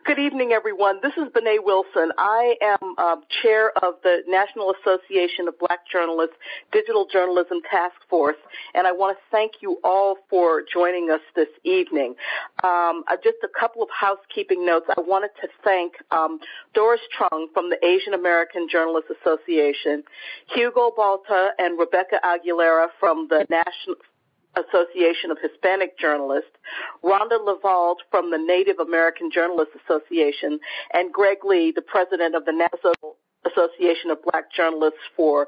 Good evening, everyone. This is Bené Wilson. I am chair of the National Association of Black Journalists Digital Journalism Task Force, and I want to thank you all for joining us this evening. Just a couple of housekeeping notes. I wanted to thank Doris Trung from the Asian American Journalists Association, Hugo Balta and Rebecca Aguilera from the National Association of Hispanic Journalists, Rhonda Lavalde from the Native American Journalists Association, and Greg Lee, the president of the National Association of Black Journalists, for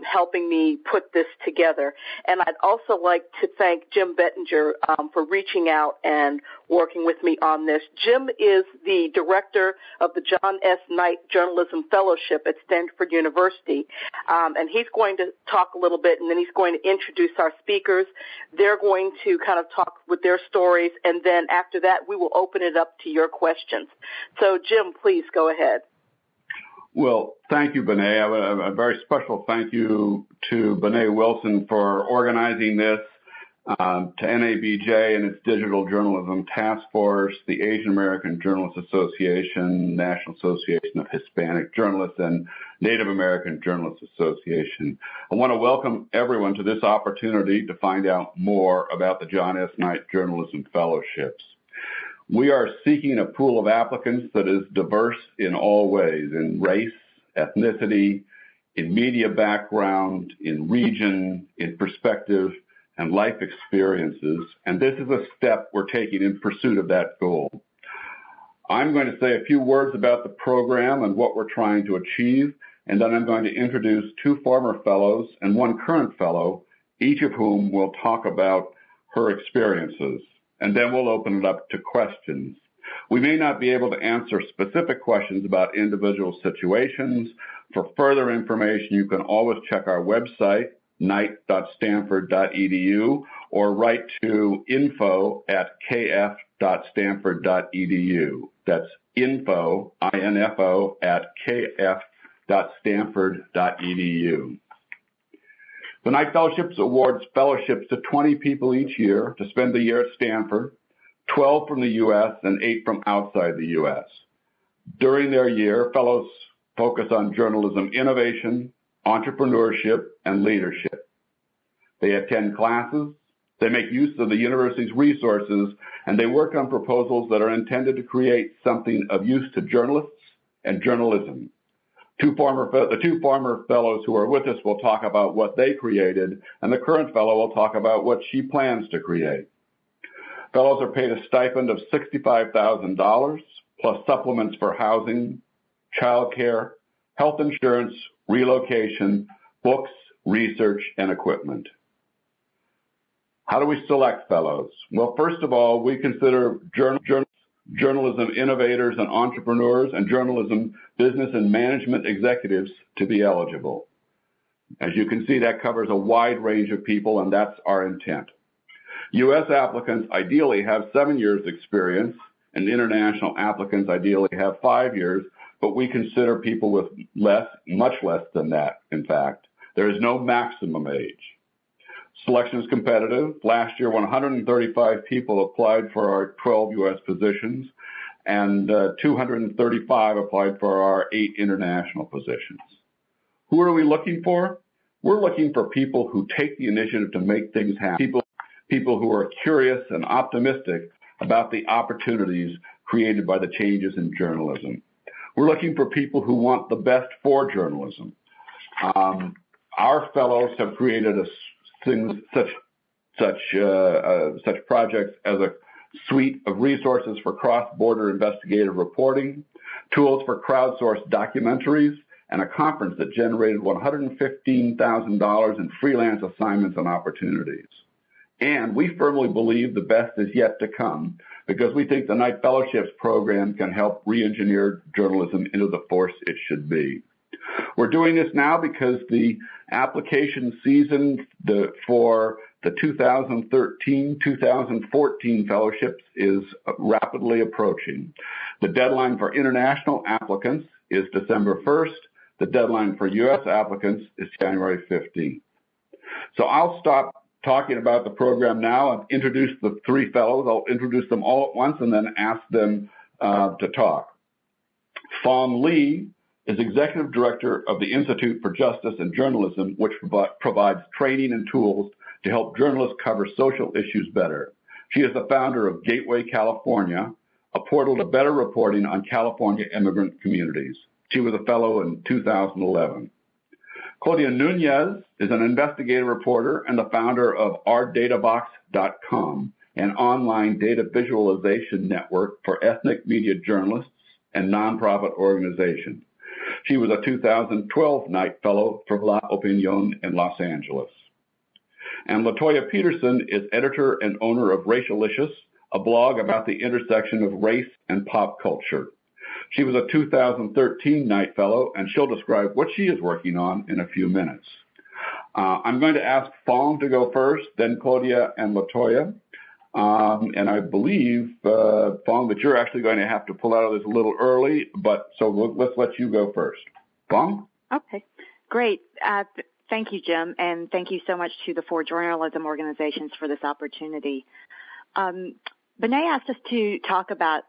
helping me put this together. And I'd also like to thank Jim Bettinger for reaching out and working with me on this. Jim is the director of the John S. Knight Journalism Fellowship at Stanford University, and he's going to talk a little bit, and then he's going to introduce our speakers. They're going to kind of talk with their stories, and then after that, we will open it up to your questions. So, Jim, please go ahead. Well, thank you, Bené. A very special thank you to Bené Wilson for organizing this, to NABJ and its Digital Journalism Task Force, the Asian American Journalists Association, National Association of Hispanic Journalists, and Native American Journalists Association. I want to welcome everyone to this opportunity to find out more about the John S. Knight Journalism Fellowships. We are seeking a pool of applicants that is diverse in all ways, in race, ethnicity, in media background, in region, in perspective, and life experiences. And this is a step we're taking in pursuit of that goal. I'm going to say a few words about the program and what we're trying to achieve, and then I'm going to introduce two former fellows and one current fellow, each of whom will talk about her experiences. And then we'll open it up to questions. We may not be able to answer specific questions about individual situations. For further information, you can always check our website, knight.stanford.edu, or write to info@kf.stanford.edu. That's info, I-N-F-O, @kf.stanford.edu. The Knight Fellowships awards fellowships to 20 people each year to spend the year at Stanford, 12 from the U.S. and 8 from outside the U.S. During their year, fellows focus on journalism innovation, entrepreneurship, and leadership. They attend classes, they make use of the university's resources, and they work on proposals that are intended to create something of use to journalists and journalism. The two former fellows who are with us will talk about what they created, and the current fellow will talk about what she plans to create. Fellows are paid a stipend of $65,000, plus supplements for housing, childcare, health insurance, relocation, books, research, and equipment. How do we select fellows? Well, first of all, we consider journalism innovators and entrepreneurs and journalism business and management executives to be eligible. As you can see, that covers a wide range of people, and that's our intent. U.S. applicants ideally have 7 years experience, and international applicants ideally have 5 years, but we consider people with much less than that, in fact. There is no maximum age. Selection is competitive. Last year, 135 people applied for our 12 U.S. positions, and 235 applied for our 8 international positions. Who are we looking for? We're looking for people who take the initiative to make things happen, people who are curious and optimistic about the opportunities created by the changes in journalism. We're looking for people who want the best for journalism. Our fellows have created such projects as a suite of resources for cross-border investigative reporting, tools for crowdsourced documentaries, and a conference that generated $115,000 in freelance assignments and opportunities. And we firmly believe the best is yet to come, because we think the Knight Fellowships program can help re-engineer journalism into the force it should be. We're doing this now because the application season for the 2013-2014 fellowships is rapidly approaching. The deadline for international applicants is December 1st. The deadline for U.S. applicants is January 15th. So I'll stop talking about the program now and introduce the 3 fellows. I'll introduce them all at once and then ask them to talk. Fong Lee is Executive Director of the Institute for Justice and Journalism, which provides training and tools to help journalists cover social issues better. She is the founder of Gateway California, a portal to better reporting on California immigrant communities. She was a fellow in 2011. Claudia Nunez is an investigative reporter and the founder of OurDataBox.com, an online data visualization network for ethnic media journalists and nonprofit organizations. She was a 2012 Knight Fellow for La Opinion in Los Angeles. And LaToya Peterson is editor and owner of Racialicious, a blog about the intersection of race and pop culture. She was a 2013 Knight Fellow, and she'll describe what she is working on in a few minutes. I'm going to ask Fong to go first, then Claudia and LaToya. And I believe, Fong, that you're actually going to have to pull out of this a little early, but so let's let you go first. Fong? Okay, great. Thank you, Jim, and thank you so much to the 4 journalism organizations for this opportunity. Benet asked us to talk about,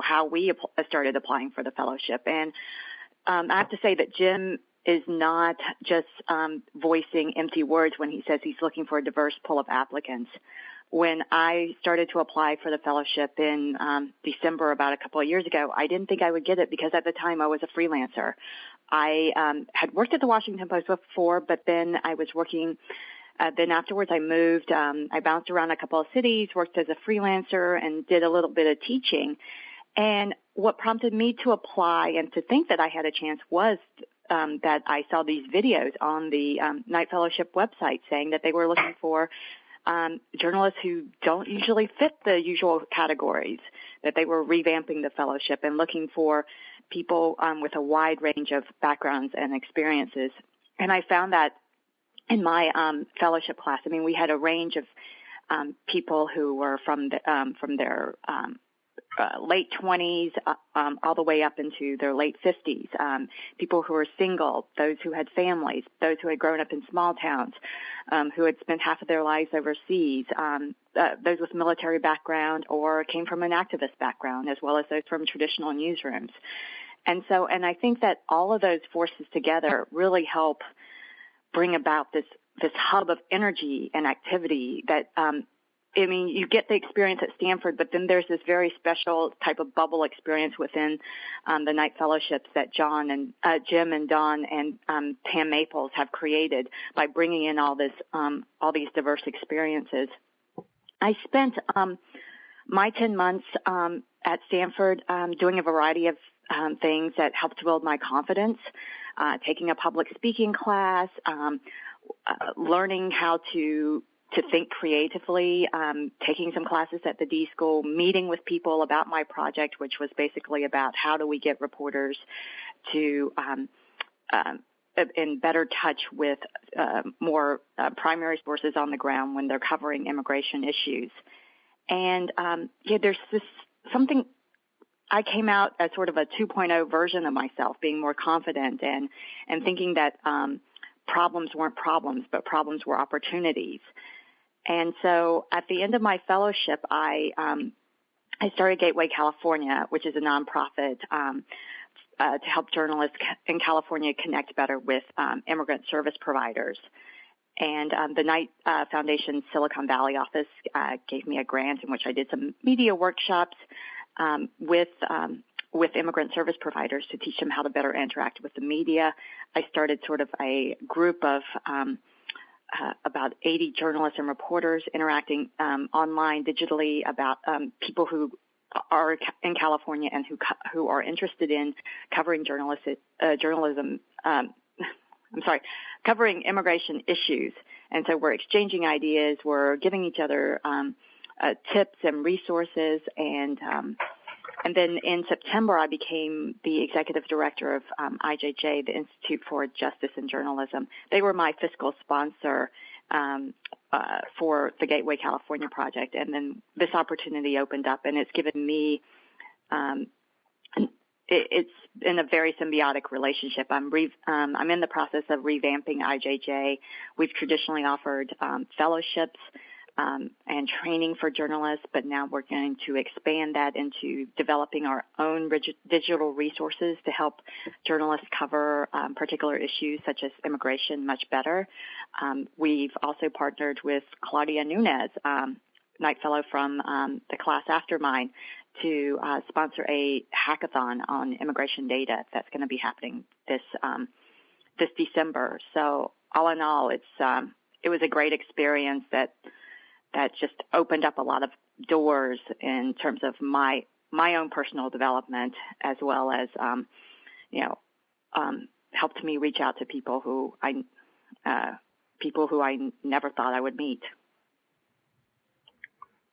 how we started applying for the fellowship. And I have to say that Jim is not just voicing empty words when he says he's looking for a diverse pool of applicants. When I started to apply for the fellowship in December, about a couple of years ago, I didn't think I would get it because at the time I was a freelancer. I had worked at the Washington Post before, but then I was working. Then afterwards I moved. I bounced around a couple of cities, worked as a freelancer, and did a little bit of teaching. And what prompted me to apply and to think that I had a chance was that I saw these videos on the Knight Fellowship website saying that they were looking for journalists who don't usually fit the usual categories, that they were revamping the fellowship and looking for people with a wide range of backgrounds and experiences. And I found that in my fellowship class, I mean, we had a range of people who were from their late 20s all the way up into their late 50s, people who were single, those who had families, those who had grown up in small towns, who had spent half of their lives overseas, those with military background or came from an activist background, as well as those from traditional newsrooms. And I think that all of those forces together really help bring about this hub of energy and activity that you get the experience at Stanford, but then there's this very special type of bubble experience within the Knight Fellowships that Jim and Don and Pam Maples have created by bringing in all these diverse experiences. I spent my 10 months at Stanford doing a variety of things that helped build my confidence, taking a public speaking class, learning how to think creatively, taking some classes at the D School, meeting with people about my project, which was basically about how do we get reporters to in better touch with more primary sources on the ground when they're covering immigration issues. And there's this something. I came out as sort of a 2.0 version of myself, being more confident and thinking that problems weren't problems, but problems were opportunities. And so at the end of my fellowship, I started Gateway California, which is a nonprofit to help journalists in California connect better with immigrant service providers. And the Knight Foundation Silicon Valley office gave me a grant in which I did some media workshops with immigrant service providers to teach them how to better interact with the media. I started sort of a group of about 80 journalists and reporters interacting online digitally about people who are in California and who are interested in covering covering immigration issues. And so we're exchanging ideas, we're giving each other tips and resources, and then in September I became the executive director of IJJ, the Institute for Justice and Journalism. They were my fiscal sponsor for the Gateway California project, and then this opportunity opened up, and it's given me it's in a very symbiotic relationship. I'm in the process of revamping IJJ. We've traditionally offered fellowships and training for journalists, but now we're going to expand that into developing our own digital resources to help journalists cover particular issues such as immigration much better. We've also partnered with Claudia Nunez, Knight Fellow from the class after mine, to sponsor a hackathon on immigration data that's going to be happening this December. So all in all, it was a great experience that just opened up a lot of doors in terms of my own personal development, as well as helped me reach out to people who I never thought I would meet.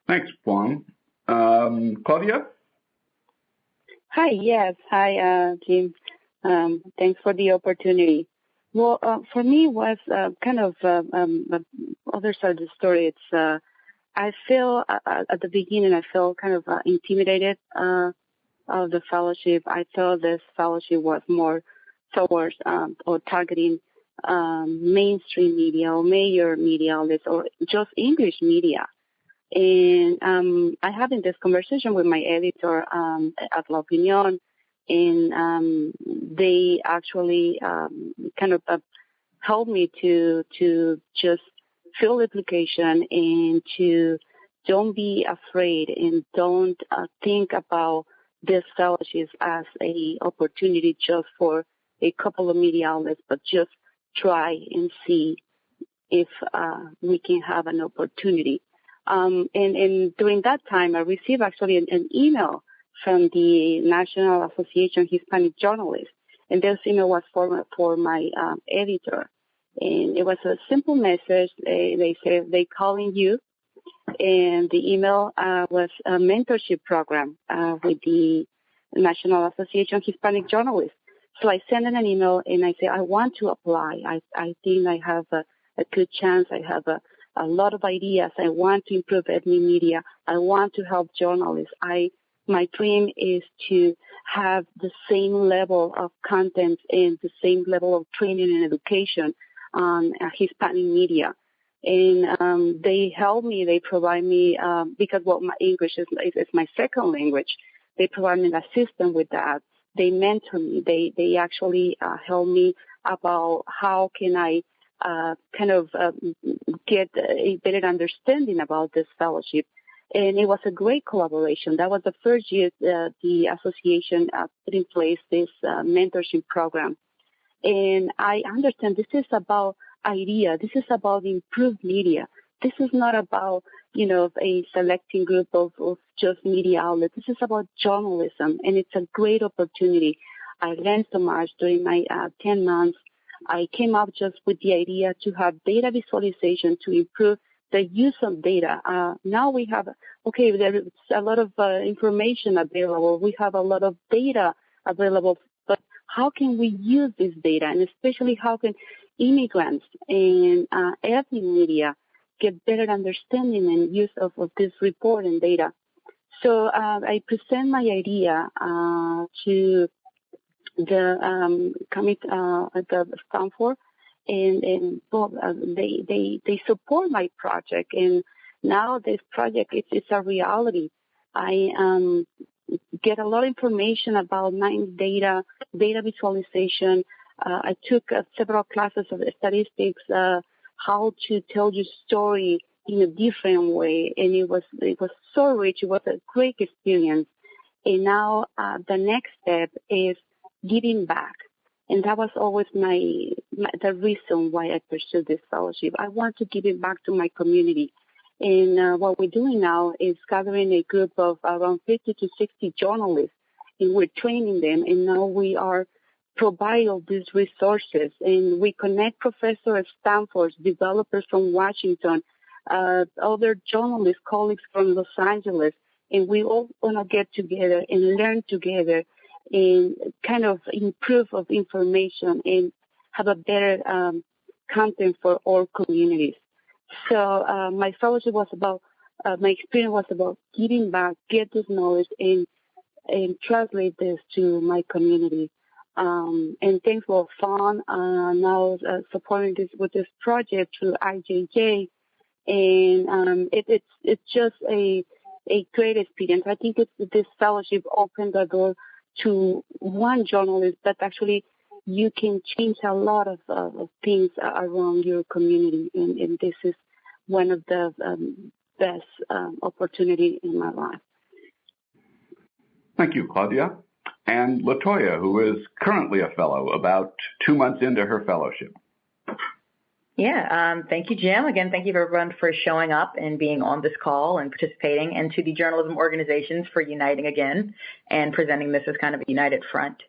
Thanks, Juan. Claudia? Hi, yes. Hi, Jim. Thanks for the opportunity. Well, for me, it was kind of the other side of the story. It's I feel at the beginning, I felt kind of intimidated of the fellowship. I thought this fellowship was more towards or targeting mainstream media or major media outlets or just English media. And I having this conversation with my editor at La Opinión, and they actually kind of helped me to just fill the application and to don't be afraid and don't think about this fellowship as a opportunity just for a couple of media outlets, but just try and see if we can have an opportunity. And during that time, I received actually an email from the National Association of Hispanic Journalists, and this email was for my editor. And it was a simple message. They said they calling you, and the email was a mentorship program with the National Association of Hispanic Journalists. So I sent an email and I said I want to apply. I think I have a good chance. I have a lot of ideas. I want to improve ethnic media. I want to help journalists. My dream is to have the same level of content and the same level of training and education on Hispanic media. And they help me. They provide me, because my English is my second language. They provide me an assistant with that. They mentor me. They actually help me about how can I get a better understanding about this fellowship. And it was a great collaboration. That was the first year the association put in place this mentorship program. And I understand this is about idea. This is about improved media. This is not about, a selecting group of just media outlets. This is about journalism, and it's a great opportunity. I learned so much during my 10 months. I came up just with the idea to have data visualization to improve the use of data. Now we have, there is a lot of information available. We have a lot of data available, but how can we use this data? And especially how can immigrants and ethnic media get better understanding and use of this report and data? So I present my idea to the committee at the Stanford, and they support my project, and now this project it's a reality. I get a lot of information about data visualization. I took several classes of statistics, how to tell your story in a different way, and it was so rich. It was a great experience. And now the next step is giving back. And that was always the reason why I pursued this fellowship. I want to give it back to my community. And what we're doing now is gathering a group of around 50 to 60 journalists, and we're training them. And now we are providing all these resources. And we connect professors at Stanford, developers from Washington, other journalists, colleagues from Los Angeles. And we all want to get together and learn together and kind of improve of information and have a better content for all communities. So my fellowship was about, my experience was about giving back, get this knowledge, and translate this to my community. And thanks for FAWN now supporting this with this project through IJJ. and it's just a great experience. I think this fellowship opened the door to one journalist, but actually you can change a lot of things around your community, and this is one of the best opportunity in my life. Thank you, Claudia. And LaToya, who is currently a fellow, about 2 months into her fellowship. Yeah, thank you, Jim. Again, thank you everyone for showing up and being on this call and participating, and to the journalism organizations for uniting again and presenting this as kind of a united front.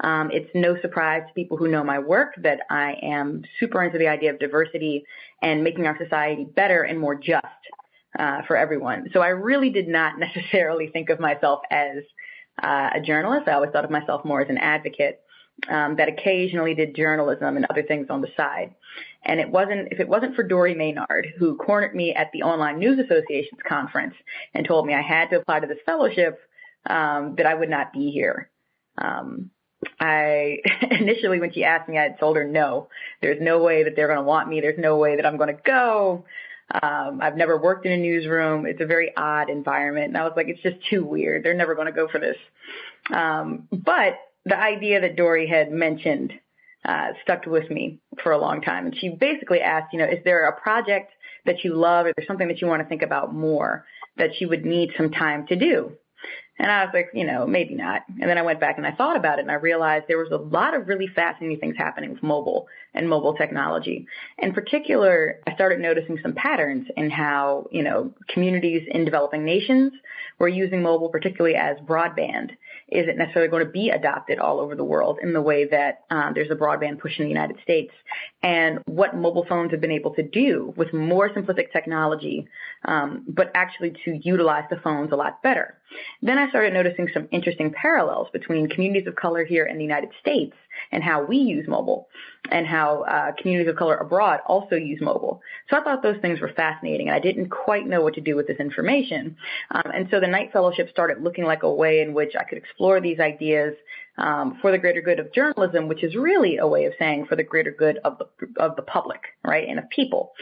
It's no surprise to people who know my work that I am super into the idea of diversity and making our society better and more just for everyone. So I really did not necessarily think of myself as a journalist. I always thought of myself more as an advocate that occasionally did journalism and other things on the side. And if it wasn't for Dory Maynard, who cornered me at the Online News Association's conference and told me I had to apply to this fellowship, that I would not be here. I initially, when she asked me, I had told her no. There's no way that they're going to want me. There's no way that I'm going to go. I've never worked in a newsroom. It's a very odd environment. And I was like, it's just too weird. They're never going to go for this. But the idea that Dory had mentioned stuck with me for a long time. And she basically asked, is there a project that you love, or there's something that you want to think about more that you would need some time to do? And I was like, maybe not. And then I went back and I thought about it, and I realized there was a lot of really fascinating things happening with mobile and mobile technology. In particular, I started noticing some patterns in how, communities in developing nations were using mobile, particularly as broadband, isn't necessarily going to be adopted all over the world in the way that there's a broadband push in the United States, and what mobile phones have been able to do with more simplistic technology, but actually to utilize the phones a lot better. Then I started noticing some interesting parallels between communities of color here in the United States and how we use mobile, and how communities of color abroad also use mobile. So I thought those things were fascinating, and I didn't quite know what to do with this information. And so the Knight Fellowship started looking like a way in which I could explore these ideas for the greater good of journalism, which is really a way of saying for the greater good of the public, right, and of people.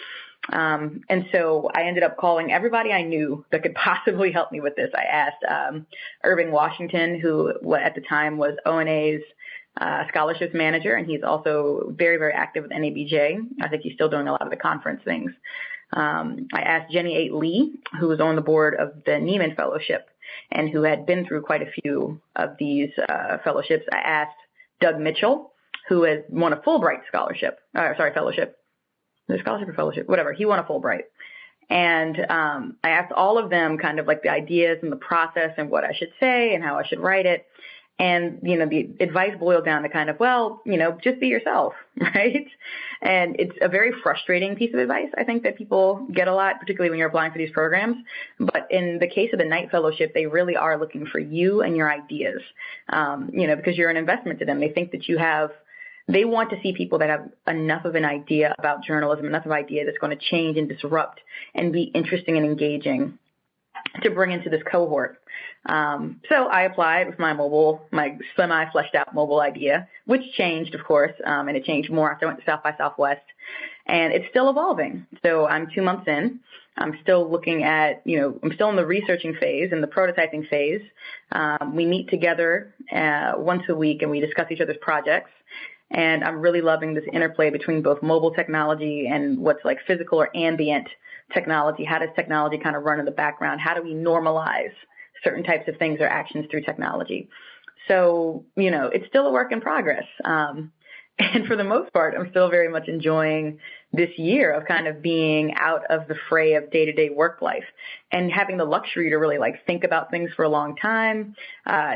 And so I ended up calling everybody I knew that could possibly help me with this. I asked Irving Washington, who at the time was ONA's scholarships manager, and he's also very, very active with NABJ. I think he's still doing a lot of the conference things. I asked Jenny 8 Lee, who was on the board of the Neiman Fellowship and who had been through quite a few of these fellowships. I asked Doug Mitchell, who has won a Fulbright fellowship. The scholarship or fellowship, whatever. He won a Fulbright. And I asked all of them kind of like the ideas and the process and what I should say and how I should write it. And, the advice boiled down to kind of, just be yourself, right? And it's a very frustrating piece of advice, I think, that people get a lot, particularly when you're applying for these programs. But in the case of the Knight Fellowship, they really are looking for you and your ideas, because you're an investment to them. They think that they want to see people that have enough of an idea about journalism, enough of an idea that's going to change and disrupt and be interesting and engaging to bring into this cohort. So I applied with my semi-fleshed out mobile idea, which changed, of course, and it changed more after I went to South by Southwest. And it's still evolving. So I'm 2 months in. I'm still looking at, I'm still in the researching phase and the prototyping phase. We meet together once a week and we discuss each other's projects. And I'm really loving this interplay between both mobile technology and what's like physical or ambient technology. How does technology kind of run in the background? How do we normalize certain types of things or actions through technology? So, it's still a work in progress. And for the most part, I'm still very much enjoying this year of kind of being out of the fray of day-to-day work life and having the luxury to really think about things for a long time,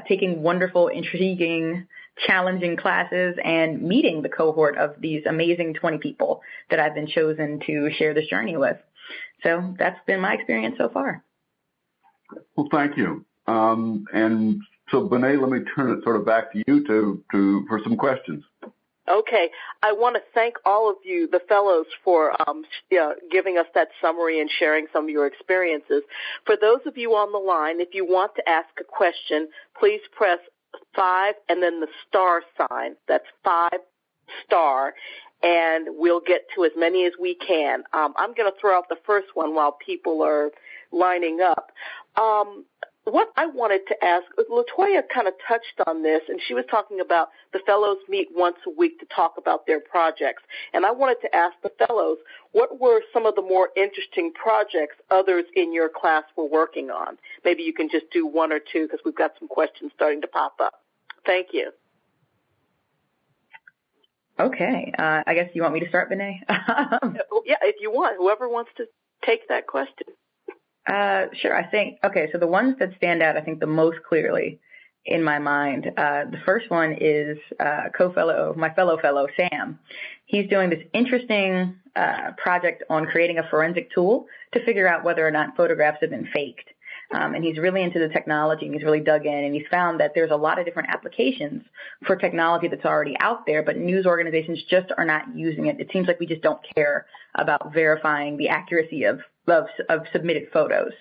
taking wonderful, intriguing, challenging classes and meeting the cohort of these amazing 20 people that I've been chosen to share this journey with. So that's been my experience so far. Well, thank you. And so, Bené, let me turn it sort of back to you for some questions. Okay. I want to thank all of you, the fellows, for giving us that summary and sharing some of your experiences. For those of you on the line, if you want to ask a question, please press 5 and then the star sign. That's 5 star, and we'll get to as many as we can. I'm going to throw out the first one while people are lining up. What I wanted to ask, LaToya kind of touched on this, and she was talking about the fellows meet once a week to talk about their projects. And I wanted to ask the fellows, what were some of the more interesting projects others in your class were working on? Maybe you can just do one or two because we've got some questions starting to pop up. Thank you. Okay. I guess you want me to start, Bené? Yeah, if you want. Whoever wants to take that question. Sure. I think, okay, so the ones that stand out, I think, the most clearly in my mind, the first one is my fellow, Sam. He's doing this interesting project on creating a forensic tool to figure out whether or not photographs have been faked. And he's really into the technology, and he's really dug in, and he's found that there's a lot of different applications for technology that's already out there, but news organizations just are not using it. It seems like we just don't care about verifying the accuracy of submitted photos,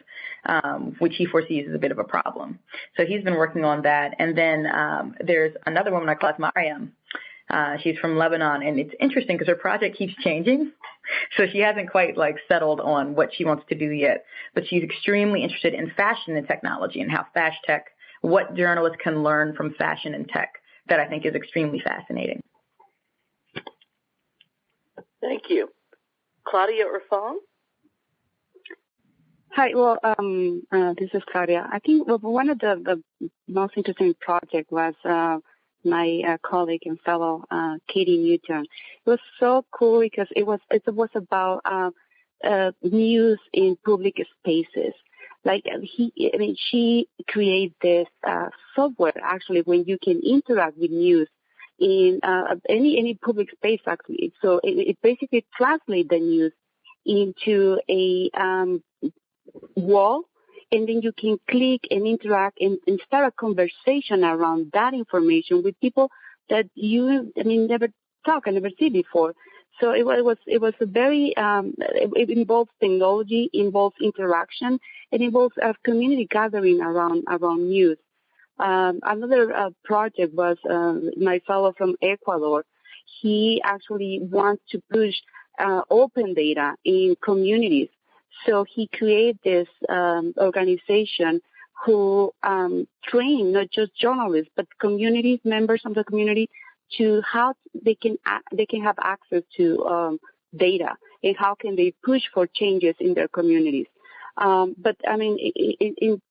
which he foresees as a bit of a problem. So he's been working on that. And then there's another woman in our class, Mariam. She's from Lebanon, and it's interesting because her project keeps changing. So she hasn't quite settled on what she wants to do yet, but she's extremely interested in fashion and technology and how what journalists can learn from fashion and tech that I think is extremely fascinating. Thank you. Claudia or Fong? Hi, well, this is Claudia. I think one of the most interesting projects was my colleague and fellow Katie Newton. It was so cool because it was about news in public spaces. She created this software actually when you can interact with news in any public space actually. So it basically translates the news into a wall, and then you can click and interact and start a conversation around that information with people that you never talk and never see before. So it was a very it involves technology, involves interaction, and involves a community gathering around news. Another project was my fellow from Ecuador. He actually wants to push open data in communities. So he created this organization who train not just journalists but communities, members of the community, to how they can have access to data and how can they push for changes in their communities. But in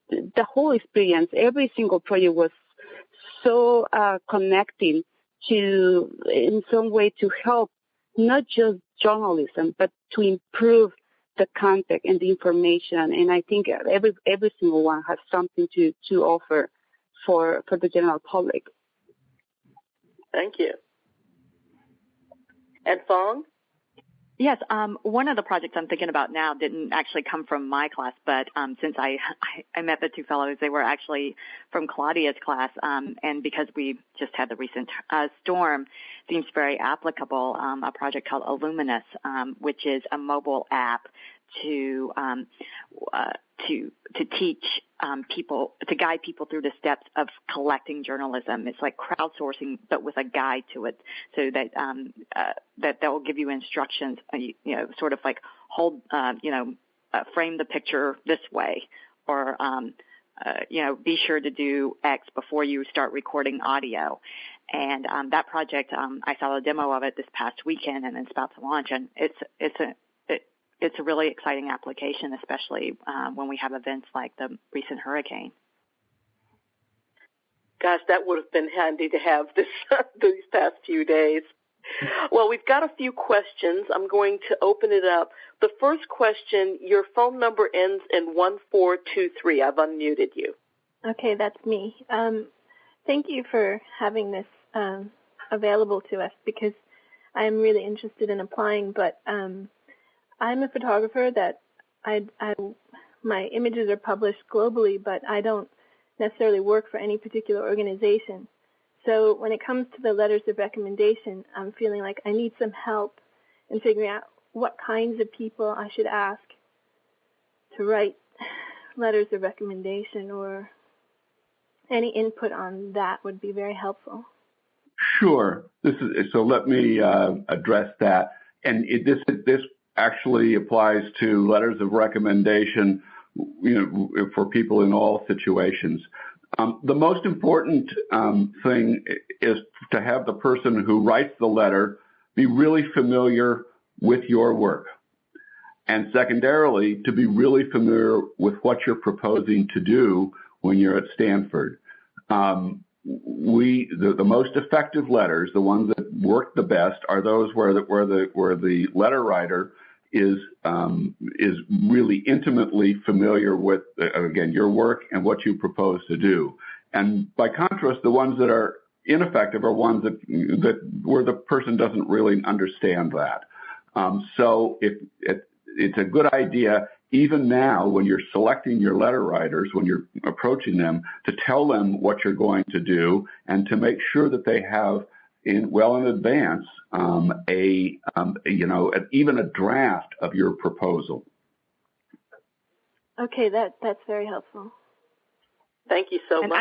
the whole experience, every single project was so connecting to, in some way, to help not just journalism but to improve the content and the information, and I think every single one has something to offer for the general public. Thank you. And Fong? Yes, one of the projects I'm thinking about now didn't actually come from my class, but since I met the two fellows, they were actually from Claudia's class, and because we just had the recent storm, seems very applicable. A project called Illuminous, which is a mobile app to teach people, to guide people through the steps of collecting journalism. It's like crowdsourcing, but with a guide to it, so that that will give you instructions. Sort of like frame the picture this way, or be sure to do X before you start recording audio. And that project, I saw a demo of it this past weekend, and it's about to launch. And it's a really exciting application, especially when we have events like the recent hurricane. Gosh, that would have been handy to have these past few days. Well, we've got a few questions. I'm going to open it up. The first question, your phone number ends in 1423. I've unmuted you. Okay, that's me. Thank you for having this available to us, because I am really interested in applying, but I'm a photographer that my images are published globally, but I don't necessarily work for any particular organization. So when it comes to the letters of recommendation, I'm feeling like I need some help in figuring out what kinds of people I should ask to write letters of recommendation, or any input on that would be very helpful. Sure. So let me address that. And this actually applies to letters of recommendation, for people in all situations. The most important thing is to have the person who writes the letter be really familiar with your work. And secondarily, to be really familiar with what you're proposing to do when you're at Stanford. The most effective letters, the ones that work the best, are those where the letter writer is really intimately familiar with, again, your work and what you propose to do. And by contrast, the ones that are ineffective are ones that where the person doesn't really understand that. So it's a good idea, even now when you're selecting your letter writers, when you're approaching them, to tell them what you're going to do and to make sure that they have well in advance even a draft of your proposal. Okay, that's very helpful. Thank you so much. And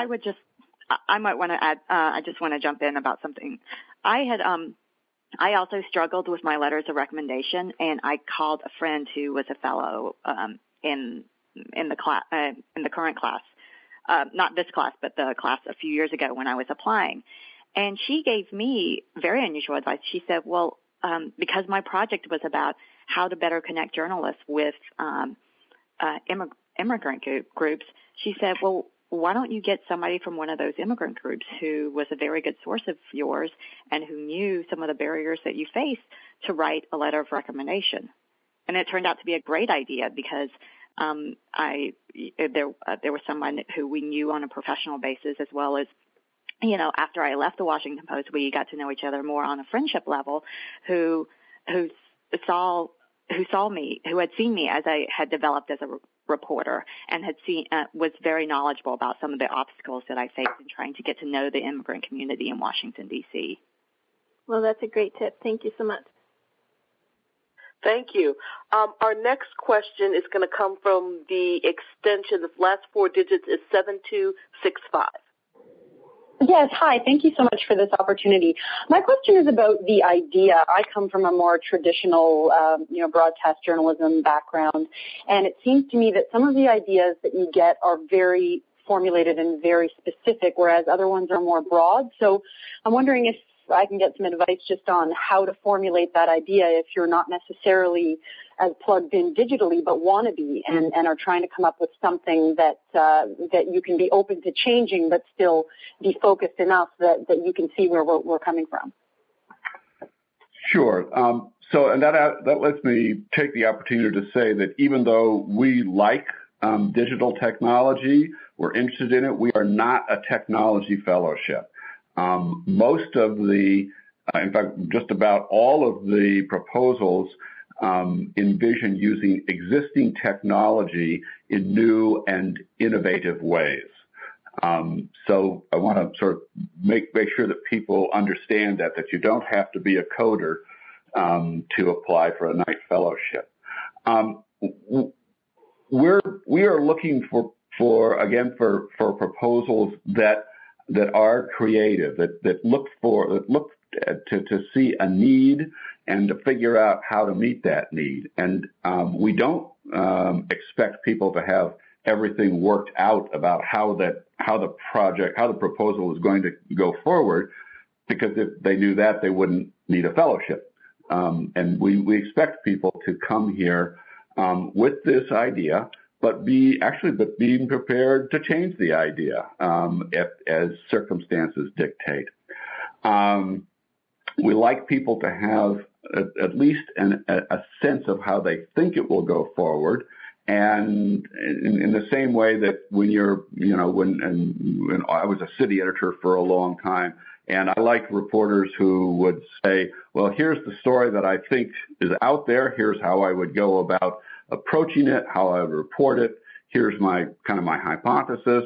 I might want to add, I just want to jump in about something. I also struggled with my letters of recommendation, and I called a friend who was a fellow in the class, in the current class, not this class, but the class a few years ago when I was applying. And she gave me very unusual advice. She said, well, because my project was about how to better connect journalists with immigrant groups, she said, well, why don't you get somebody from one of those immigrant groups who was a very good source of yours and who knew some of the barriers that you face to write a letter of recommendation? And it turned out to be a great idea because there was someone who we knew on a professional basis, as well as, after I left the Washington Post, we got to know each other more on a friendship level, who had seen me as I had developed as a reporter and was very knowledgeable about some of the obstacles that I faced in trying to get to know the immigrant community in Washington, D.C. Well, that's a great tip. Thank you so much. Thank you. Our next question is going to come from the extension. The last 4 digits is 7265. Yes, hi. Thank you so much for this opportunity. My question is about the idea. I come from a more traditional, broadcast journalism background, and it seems to me that some of the ideas that you get are very formulated and very specific, whereas other ones are more broad. So I'm wondering if I can get some advice just on how to formulate that idea if you're not necessarily as plugged in digitally, but want to be, and are trying to come up with something that you can be open to changing, but still be focused enough that you can see where we're coming from. Sure. And that lets me take the opportunity to say that even though we like digital technology, we're interested in it, we are not a technology fellowship. Most of in fact, just about all of the proposals envision using existing technology in new and innovative ways. So I want to sort of make sure that people understand that you don't have to be a coder to apply for a Knight Fellowship. We are looking for proposals that are creative, that look to see a need and to figure out how to meet that need. And we don't expect people to have everything worked out about how the proposal is going to go forward, because if they knew that, they wouldn't need a fellowship. And we expect people to come here with this idea, but being prepared to change the idea as circumstances dictate. We like people to have at least a sense of how they think it will go forward, and in the same way that when I was a city editor for a long time, and I liked reporters who would say, well, here's the story that I think is out there, here's how I would go about approaching it, how I would report it, here's my hypothesis,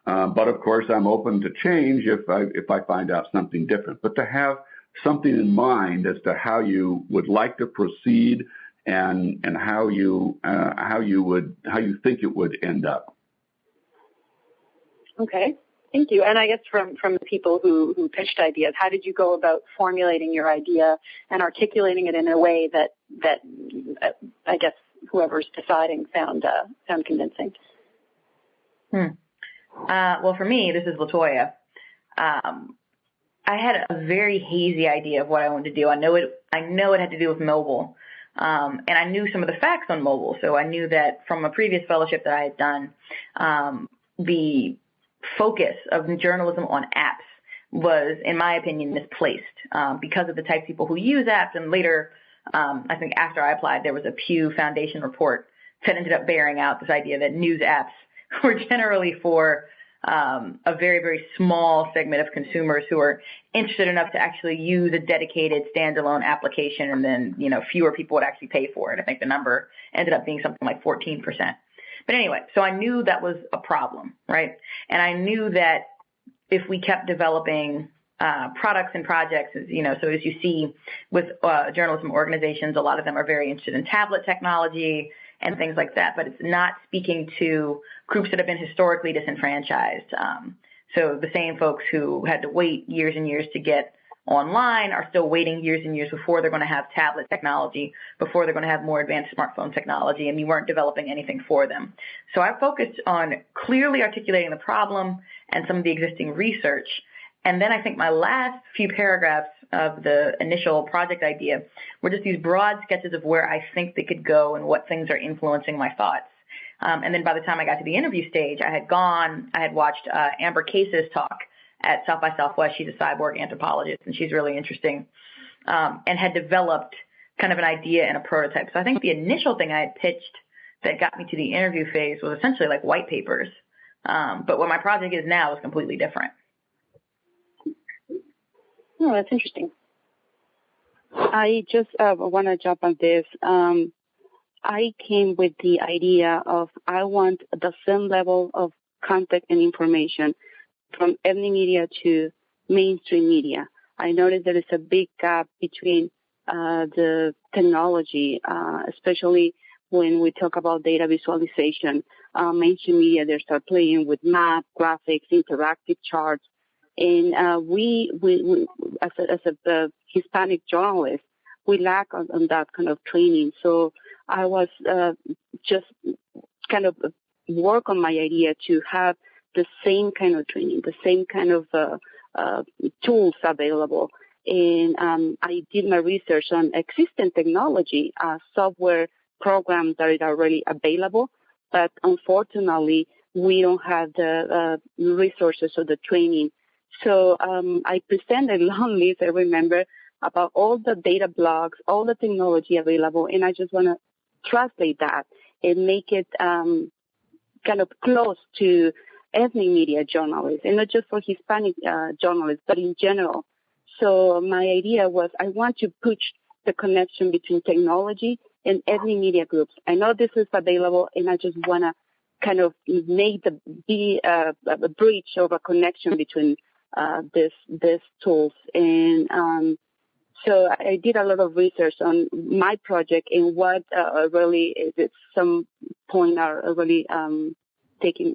but of course I'm open to change if I find out something different. But to have something in mind as to how you would like to proceed and how you think it would end up. Okay, Thank you. And I guess from the people who pitched ideas, how did you go about formulating your idea and articulating it in a way that I guess whoever's deciding found convincing? Well, for me, this is LaToya. I had a very hazy idea of what I wanted to do. I know it had to do with mobile, and I knew some of the facts on mobile. So I knew that from a previous fellowship that I had done, the focus of journalism on apps was, in my opinion, misplaced because of the type of people who use apps. And later, I think after I applied, there was a Pew Foundation report that ended up bearing out this idea that news apps were generally for a very, very small segment of consumers who are interested enough to actually use a dedicated standalone application, and then, fewer people would actually pay for it. I think the number ended up being something like 14%. But anyway, so I knew that was a problem, right? And I knew that if we kept developing products and projects, so as you see with journalism organizations, a lot of them are very interested in tablet technology and things like that, but it's not speaking to groups that have been historically disenfranchised. So the same folks who had to wait years and years to get online are still waiting years and years before they're going to have tablet technology, before they're going to have more advanced smartphone technology, and we weren't developing anything for them. So I focused on clearly articulating the problem and some of the existing research. And then I think my last few paragraphs of the initial project idea were just these broad sketches of where I think they could go and what things are influencing my thoughts. And then by the time I got to the interview stage, I had watched Amber Case's talk at South by Southwest. She's a cyborg anthropologist, and she's really interesting, and had developed kind of an idea and a prototype. So I think the initial thing I had pitched that got me to the interview phase was essentially like white papers. But what my project is now is completely different. Oh, that's interesting. I just want to jump on this. I came with the idea of I want the same level of content and information from ethnic media to mainstream media. I noticed there is a big gap between the technology, especially when we talk about data visualization. Mainstream media, they start playing with math, graphics, interactive charts. And we as a Hispanic journalist, we lack on that kind of training. So I was just kind of work on my idea to have the same kind of training, the same kind of tools available. And I did my research on existing technology, software programs that are already available, but unfortunately, we don't have the resources or the training. So I presented a long list, I remember, about all the data blogs, all the technology available, and I just want to translate that and make it kind of close to ethnic media journalists, and not just for Hispanic journalists, but in general. So my idea was I want to push the connection between technology and ethnic media groups. I know this is available, and I just want to kind of make a bridge of a connection between these tools. And so I did a lot of research on my project and what really is at some point are really taking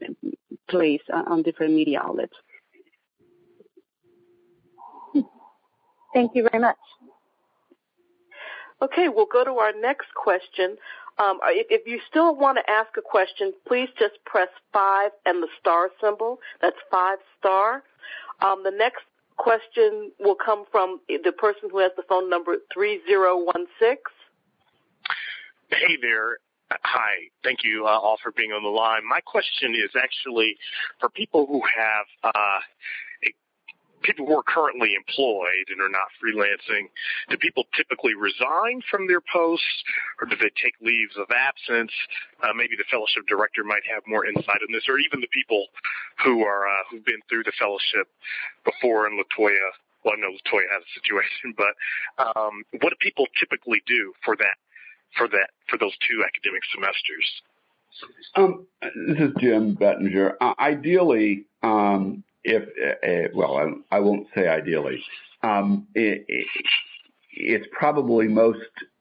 place on different media outlets. Thank you very much. Okay, we'll go to our next question. If you still want to ask a question, please just press 5 and the star symbol. That's 5 star. The next question will come from the person who has the phone number 3016. Hey there. Hi. Thank you all for being on the line. My question is actually for people who have people who are currently employed and are not freelancing. Do people typically resign from their posts, or do they take leaves of absence? Maybe the fellowship director might have more insight on this, or even the people who are who've been through the fellowship before. And LaToya, well, I know LaToya has a situation, but what do people typically do for those 2 academic semesters? This is Jim Bettinger. Ideally, I won't say ideally. It's probably most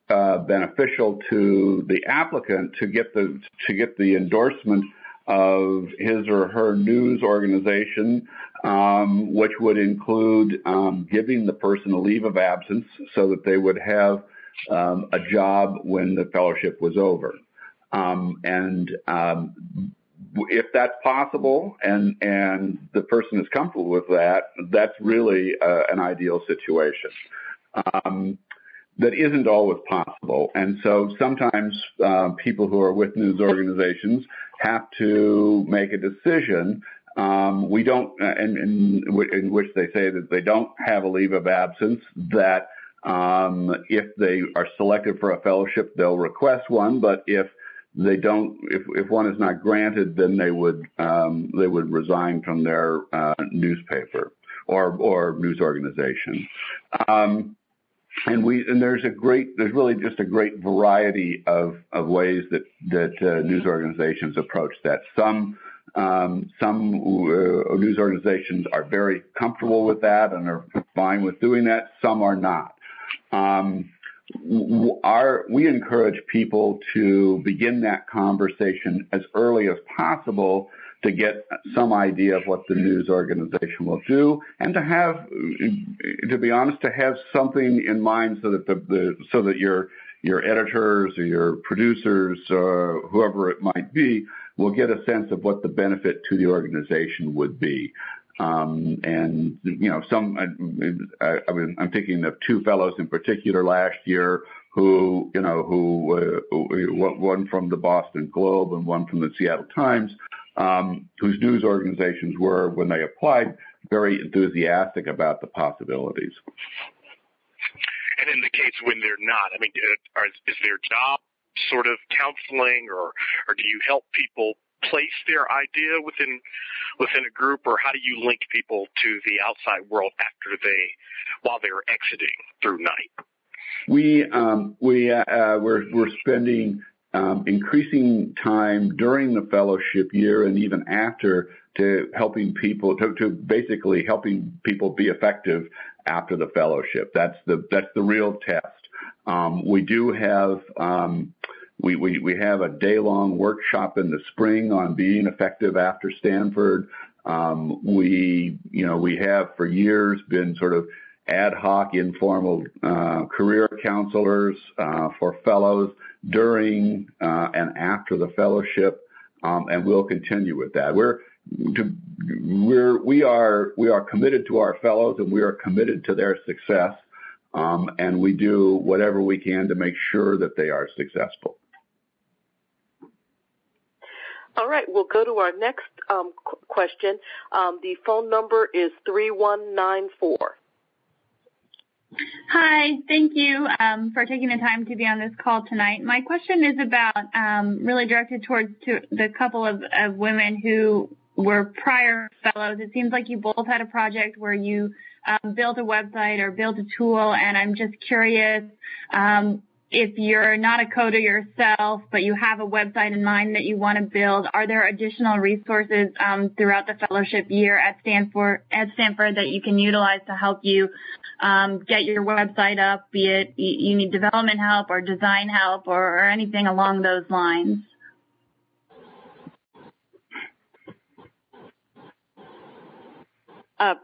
beneficial to the applicant to get the endorsement of his or her news organization, which would include giving the person a leave of absence so that they would have a job when the fellowship was over. If that's possible and the person is comfortable with that, that's really an ideal situation. That isn't always possible. And so sometimes people who are with news organizations have to make a decision. We don't, in which they say that they don't have a leave of absence, that if they are selected for a fellowship, they'll request one, but if they don't, if one is not granted, then they would resign from their newspaper or news organization. And there's really just a great variety of ways that news organizations approach that. Some news organizations are very comfortable with that and are fine with doing that. Some are not. We encourage people to begin that conversation as early as possible to get some idea of what the news organization will do, and to be honest, to have something in mind so that your editors or your producers or whoever it might be will get a sense of what the benefit to the organization would be. I'm thinking of two fellows in particular last year who one from the Boston Globe and one from the Seattle Times, whose news organizations were, when they applied, very enthusiastic about the possibilities. And in the case when they're not, I mean, is their job sort of counseling, or do you help people place their idea within a group, or how do you link people to the outside world while they're exiting through night? We're spending increasing time during the fellowship year and even after to helping people to basically helping people be effective after the fellowship. That's the real test. We do have we have a day-long workshop in the spring on being effective after Stanford. We have for years been sort of ad hoc, informal career counselors for fellows during and after the fellowship, and we'll continue with that. We are committed to our fellows, and we are committed to their success, and we do whatever we can to make sure that they are successful. All right, we'll go to our next question. The phone number is 3194. Hi, thank you for taking the time to be on this call tonight. My question is about really directed towards the couple of women who were prior fellows. It seems like you both had a project where you built a website or built a tool, and I'm just curious if you're not a coder yourself, but you have a website in mind that you want to build, are there additional resources throughout the fellowship year at Stanford that you can utilize to help you get your website up, be it you need development help or design help or anything along those lines?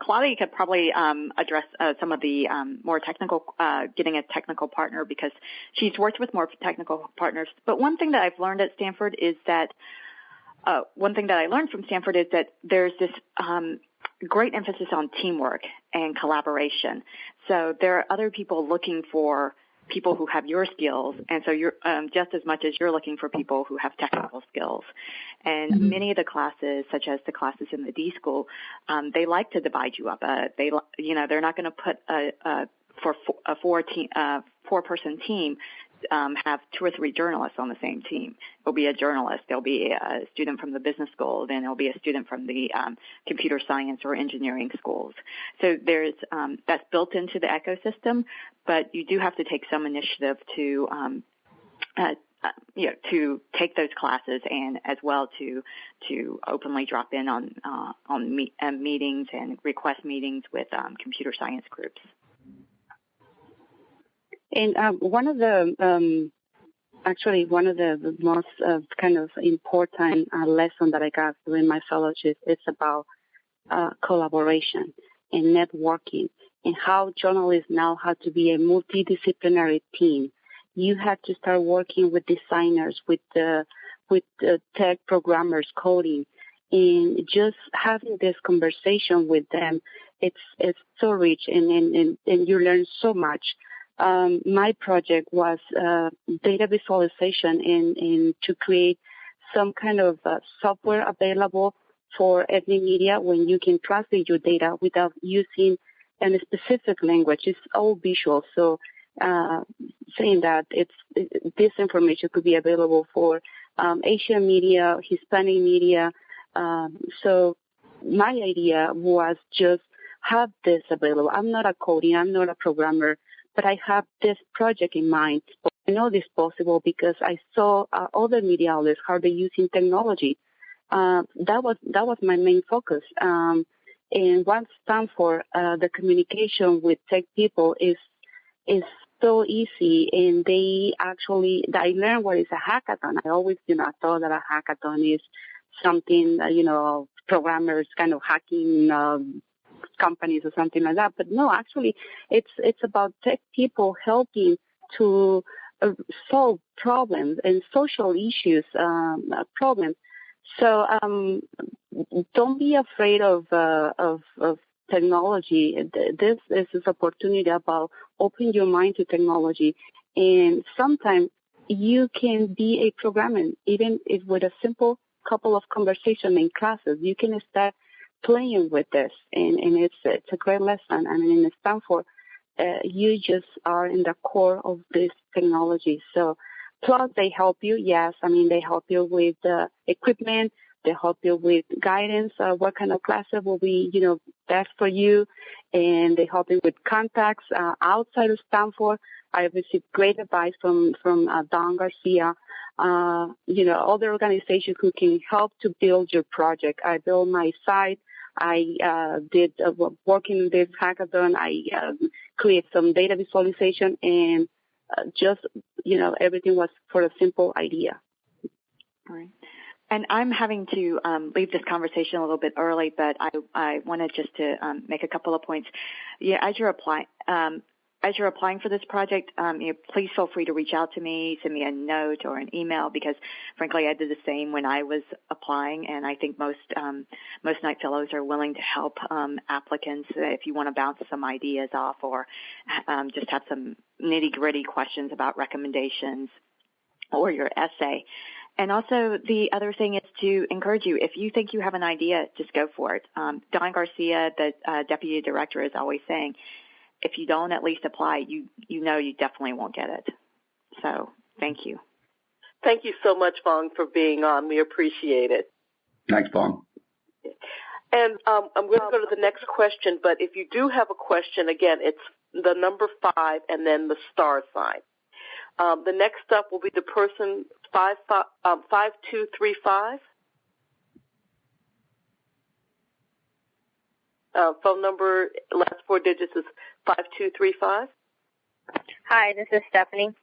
Claudia could probably address some of the more technical, getting a technical partner, because she's worked with more technical partners. But one thing that I've learned at Stanford is that there's this great emphasis on teamwork and collaboration. So there are other people looking for people who have your skills, and so you're just as much as you're looking for people who have technical skills. And many of the classes, such as the classes in the D school, they like to divide you up. They're not going to put for a four-person team have 2 or 3 journalists on the same team. There'll be a journalist, there'll be a student from the business school, then there'll be a student from the computer science or engineering schools. So there's that's built into the ecosystem, but you do have to take some initiative to take those classes, and as well to openly drop in on meetings and request meetings with computer science groups. And one of the actually one of the most kind of important lesson that I got during my fellowship is about collaboration and networking, and how journalists now have to be a multidisciplinary team. You have to start working with designers, with tech programmers, coding, and just having this conversation with them. It's so rich, and you learn so much. My project was data visualization and to create some kind of software available for every media when you can translate your data without using any specific language. It's all visual. So saying that this information could be available for Asian media, Hispanic media. So my idea was just have this available. I'm not a coding, I'm not a programmer, but I have this project in mind. I know this is possible because I saw other media outlets how they're using technology. That was my main focus. And once Stanford, the communication with tech people is so easy, and I learned what is a hackathon. I always, thought that a hackathon is something, programmers kind of hacking companies or something like that. But no, actually, it's about tech people helping to solve problems and social issues, problems. So don't be afraid of technology. This is an opportunity about open your mind to technology, and sometimes you can be a programmer, even if with a simple couple of conversations in classes. You can start playing with this, and it's a great lesson. I mean, in Stanford, you just are in the core of this technology. So plus they help you. Yes, I mean, they help you with equipment. They help you with guidance, what kind of classes will be, best for you. And they help you with contacts outside of Stanford. I received great advice from Don Garcia, other organizations who can help to build your project. I built my site. I did working in this hackathon. I created some data visualization, and just, everything was for a simple idea. All right. And I'm having to leave this conversation a little bit early, but I wanted just to make a couple of points. Yeah, as you're applying for this project, please feel free to reach out to me, send me a note or an email, because frankly, I did the same when I was applying, and I think most Knight Fellows are willing to help applicants if you want to bounce some ideas off or just have some nitty-gritty questions about recommendations or your essay. And also, the other thing is to encourage you, if you think you have an idea, just go for it. Don Garcia, the deputy director, is always saying, if you don't at least apply, you definitely won't get it. So thank you. Thank you so much, Vong, for being on. We appreciate it. Thanks, Vong. And I'm going to go to the next question, but if you do have a question, again, it's the number 5 and then the star sign. The next up will be the person 5235. Phone number, last 4 digits is 5235. Hi, this is Stephanie.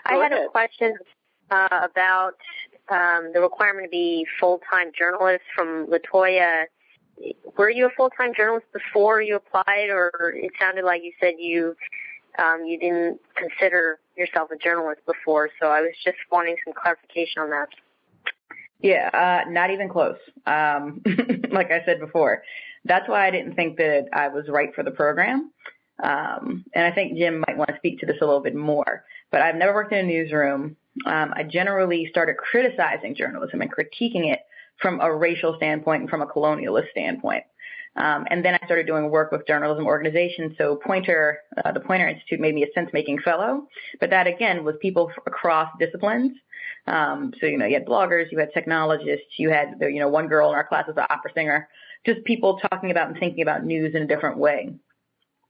I had a question about the requirement to be full-time journalist from Latoya. Were you a full-time journalist before you applied, or it sounded like you said you didn't consider yourself a journalist before, so I was just wanting some clarification on that. Yeah, not even close. Like I said before, that's why I didn't think that I was right for the program. And I think Jim might want to speak to this a little bit more, but I've never worked in a newsroom. I generally started criticizing journalism and critiquing it from a racial standpoint and from a colonialist standpoint. And then I started doing work with journalism organizations. So the Poynter Institute made me a sense-making fellow, but that again was people across disciplines. So, you had bloggers, you had technologists, you had, one girl in our class was an opera singer, just people talking about and thinking about news in a different way.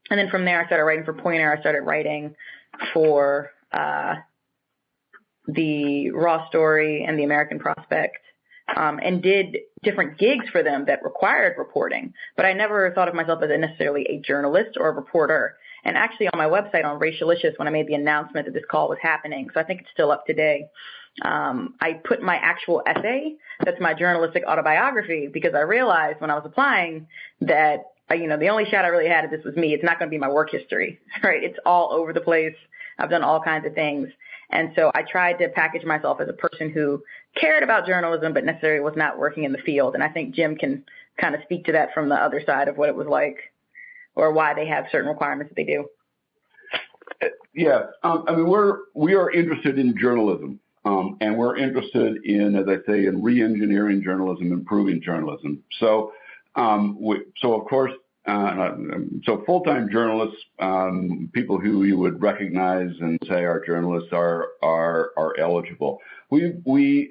And then from there, I started writing for Poynter. I started writing for the Raw Story and the American Prospect. and did different gigs for them that required reporting. But I never thought of myself as necessarily a journalist or a reporter. And actually on my website on Racialicious, when I made the announcement that this call was happening, so I think it's still up today, I put my actual essay, that's my journalistic autobiography, because I realized when I was applying that, the only shot I really had at this was me. It's not going to be my work history, right? It's all over the place. I've done all kinds of things. And so I tried to package myself as a person who cared about journalism, but necessarily was not working in the field. And I think Jim can kind of speak to that from the other side of what it was like or why they have certain requirements that they do. Yeah. We are interested in journalism, and we're interested in, as I say, in re-engineering journalism, improving journalism. So, of course, so full-time journalists, people who you would recognize and say are journalists are eligible. We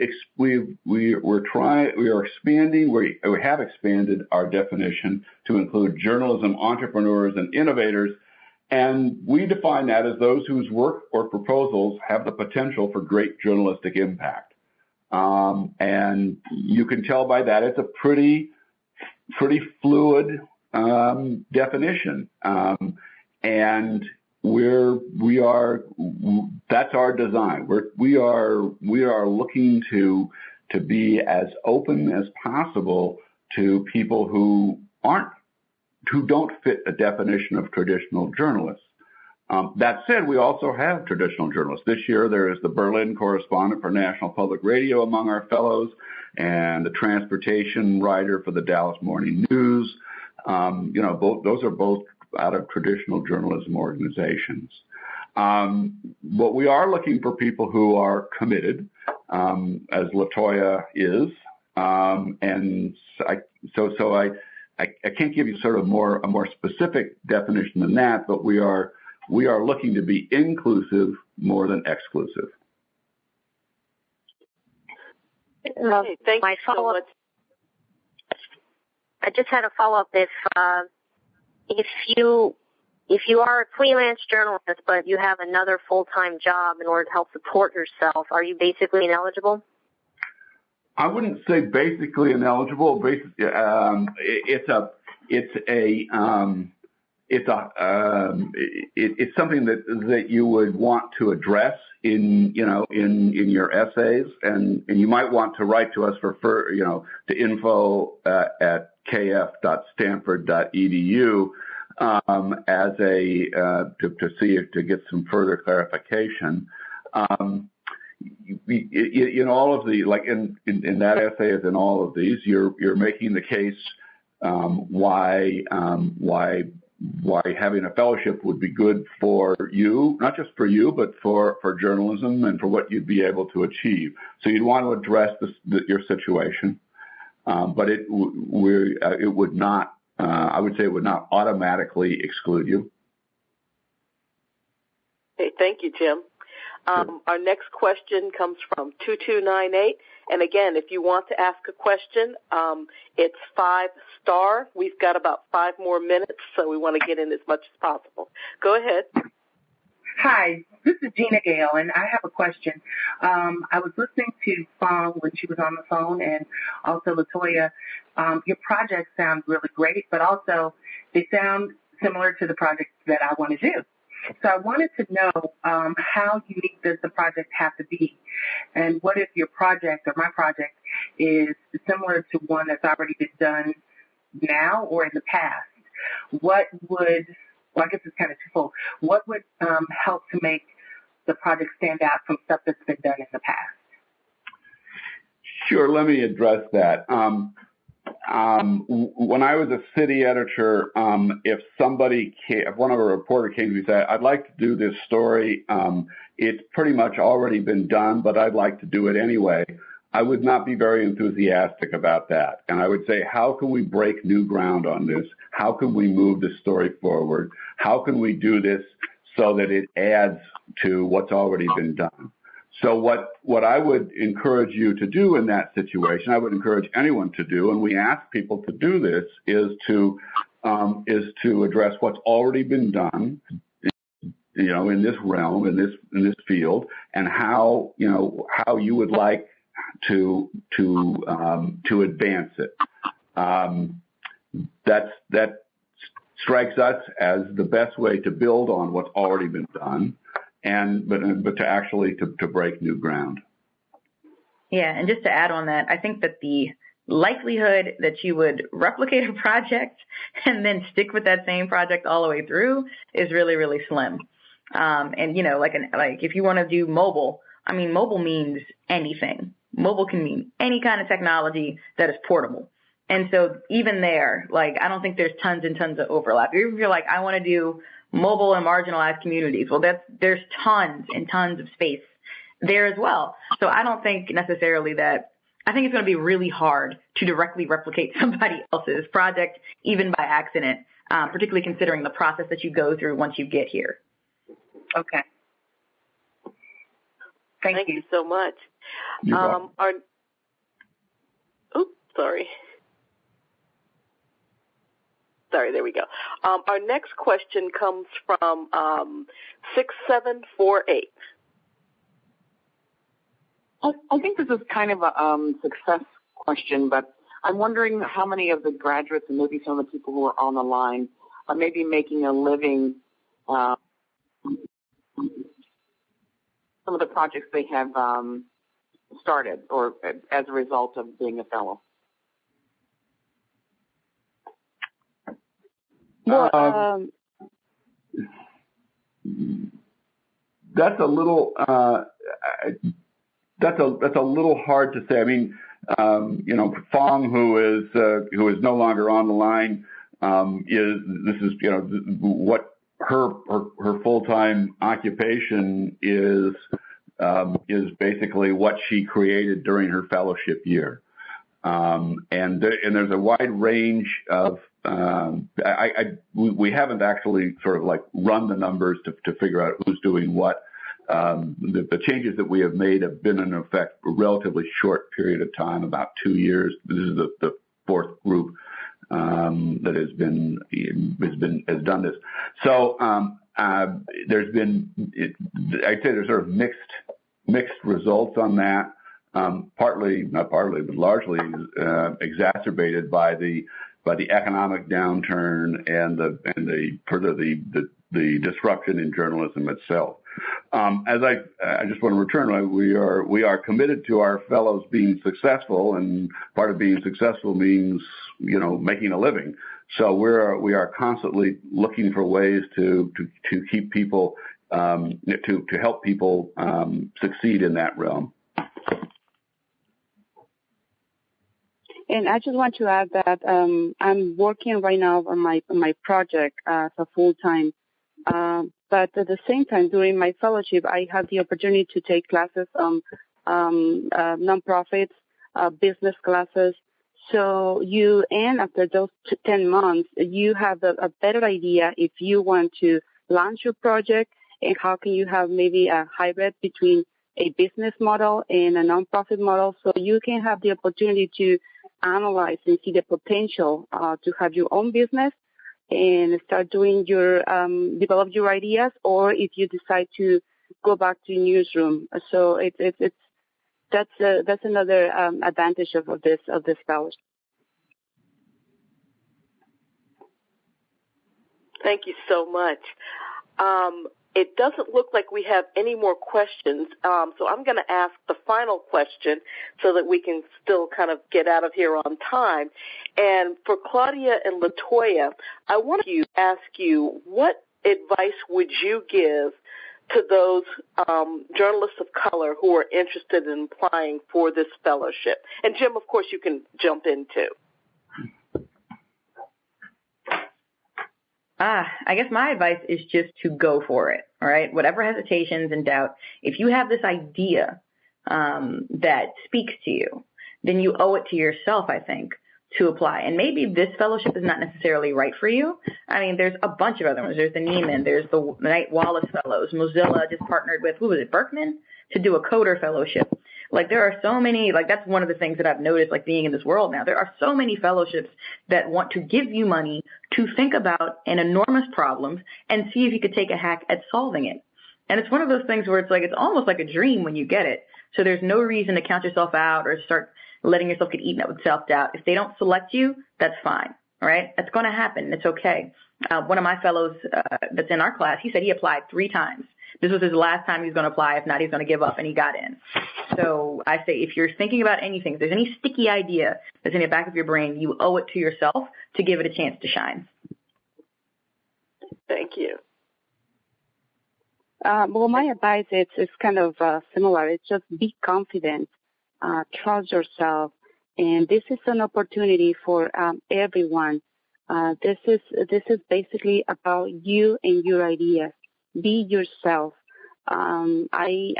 have expanded our definition to include journalism entrepreneurs and innovators, and we define that as those whose work or proposals have the potential for great journalistic impact. And you can tell by that it's a pretty fluid definition, and that's our design. We are looking to be as open as possible to people who don't fit a definition of traditional journalists. That said, we also have traditional journalists. This year, there is the Berlin correspondent for National Public Radio among our fellows, and the transportation writer for the Dallas Morning News. Those are both out of traditional journalism organizations. But we are looking for people who are committed, as LaToya is, and I can't give you sort of a more specific definition than that. But we are looking to be inclusive more than exclusive. Okay, thank you so much. I just had a follow-up. If you are a freelance journalist, but you have another full-time job in order to help support yourself, are you basically ineligible? I wouldn't say basically ineligible. It's something that you would want to address in your essays, and you might want to write to us to info at kf.stanford.edu to get some further clarification. In all of the, like in that essay, as in all of these, you're making the case why having a fellowship would be good for you, not just for you, but for journalism and for what you'd be able to achieve. So you'd want to address your situation, but it would not. I would say it would not automatically exclude you. Okay, thank you, Jim. Our next question comes from 2298. And again, if you want to ask a question, it's 5-star. We've got about 5 more minutes, so we want to get in as much as possible. Go ahead. Hi, this is Gina Gale, and I have a question. I was listening to Fong when she was on the phone, and also LaToya. Your projects sound really great, but also they sound similar to the projects that I want to do. So I wanted to know how unique does the project have to be? And what if your project or my project is similar to one that's already been done now or in the past? What would, well, I guess it's kind of twofold, what would help to make the project stand out from stuff that's been done in the past? Sure, let me address that. When I was a city editor, if one of a reporter came to me and said, I'd like to do this story, it's pretty much already been done, but I'd like to do it anyway, I would not be very enthusiastic about that. And I would say, how can we break new ground on this? How can we move this story forward? How can we do this so that it adds to what's already been done? So what I would encourage you to do in that situation, I would encourage anyone to do, and we ask people to do this, is to address what's already been done, in this realm, in this field, and how you would like to advance it. That strikes us as the best way to build on what's already been done, but to actually to break new ground. Yeah, and just to add on that, I think that the likelihood that you would replicate a project and then stick with that same project all the way through is really, really slim. And you know, like if you want to do mobile, I mean, mobile means anything. Mobile can mean any kind of technology that is portable. And so even there, like, I don't think there's tons and tons of overlap. Even if you're like, I want to do mobile and marginalized communities, well, there's tons and tons of space there as well. So I don't think necessarily that, I think it's going to be really hard to directly replicate somebody else's project, even by accident, particularly considering the process that you go through once you get here. Okay. Thank you so much. Sorry, there we go. Our next question comes from 6748. I think this is kind of a success question, but I'm wondering how many of the graduates and maybe some of the people who are on the line are maybe making a living some of the projects they have started or as a result of being a fellow. That's a little hard to say. I mean, you know, Fong, who is no longer on the line, is what her full-time occupation is basically what she created during her fellowship year, and there's a wide range of. We haven't actually sort of like run the numbers to figure out who's doing what. The changes that we have made have been in effect for a relatively short period of time, about 2 years. This is the fourth group that has done this. So there's been, I'd say there's sort of mixed results on that. Not partly, but largely exacerbated by the economic downturn and the disruption in journalism itself. As I just want to return, we are committed to our fellows being successful, and part of being successful means, you know, making a living. So we are constantly looking for ways to keep people to help people succeed in that realm. And I just want to add that I'm working right now on my project as a full-time. But at the same time, during my fellowship, I had the opportunity to take classes on nonprofits, business classes. So after those 10 months, you have a better idea if you want to launch your project and how can you have maybe a hybrid between a business model and a nonprofit model. So you can have the opportunity to analyze and see the potential to have your own business and start doing develop your ideas, or if you decide to go back to newsroom. So that's another advantage of this fellowship. Thank you so much. It doesn't look like we have any more questions, so I'm going to ask the final question so that we can still kind of get out of here on time. And for Claudia and Latoya, I want to ask you, what advice would you give to those journalists of color who are interested in applying for this fellowship? And Jim, of course, you can jump in too. I guess my advice is just to go for it, all right? Whatever hesitations and doubt, if you have this idea that speaks to you, then you owe it to yourself, I think, to apply. And maybe this fellowship is not necessarily right for you. I mean, there's a bunch of other ones. There's the Neiman, there's the Knight Wallace Fellows. Mozilla just partnered with, Berkman, to do a coder fellowship. Like, there are so many, like, that's one of the things that I've noticed, like, being in this world now. There are so many fellowships that want to give you money to think about an enormous problem and see if you could take a hack at solving it. And it's one of those things where it's like, it's almost like a dream when you get it. So there's no reason to count yourself out or start letting yourself get eaten up with self-doubt. If they don't select you, that's fine, all right? That's going to happen. It's okay. One of my fellows that's in our class, he said he applied 3 times. This was his last time he was going to apply. If not, he's going to give up, and he got in. So I say if you're thinking about anything, if there's any sticky idea that's in the back of your brain, you owe it to yourself to give it a chance to shine. Thank you. Well, my advice is kind of similar. It's just be confident, trust yourself, and this is an opportunity for everyone. This is basically about you and your ideas. Be yourself. I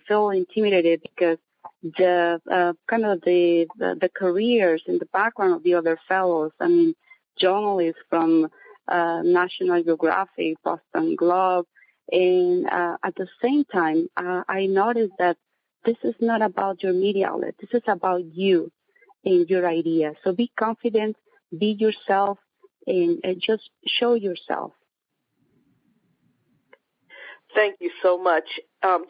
feel intimidated because the kind of the careers and the background of the other fellows. I mean, journalists from National Geographic, Boston Globe, and at the same time, I noticed that this is not about your media outlet. This is about you and your ideas. So be confident, be yourself, and just show yourself. Thank you so much.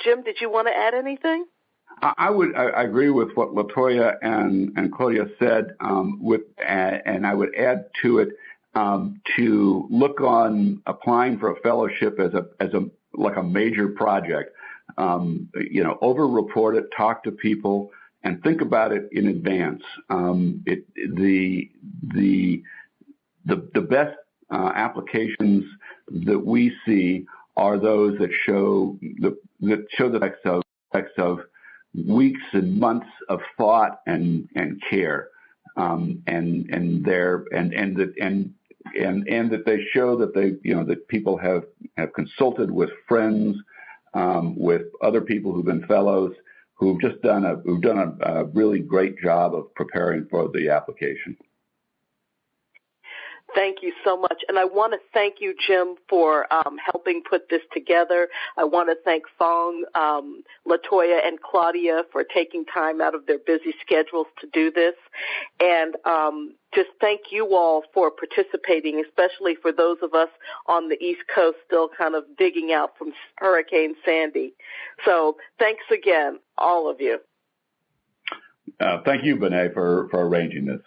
Jim, did you want to add anything? I agree with what Latoya and Claudia said, and I would add to it to look on applying for a fellowship as a major project. Over-report it, talk to people, and think about it in advance. The best applications that we see are those that show the effects of weeks and months of thought and care, and that they show that that people have consulted with friends, with other people who've been fellows who've done a really great job of preparing for the application. Thank you so much. And I want to thank you, Jim, for helping put this together. I want to thank Fong, Latoya, and Claudia for taking time out of their busy schedules to do this. And just thank you all for participating, especially for those of us on the East Coast still kind of digging out from Hurricane Sandy. So thanks again, all of you. Thank you, Benet, for arranging this.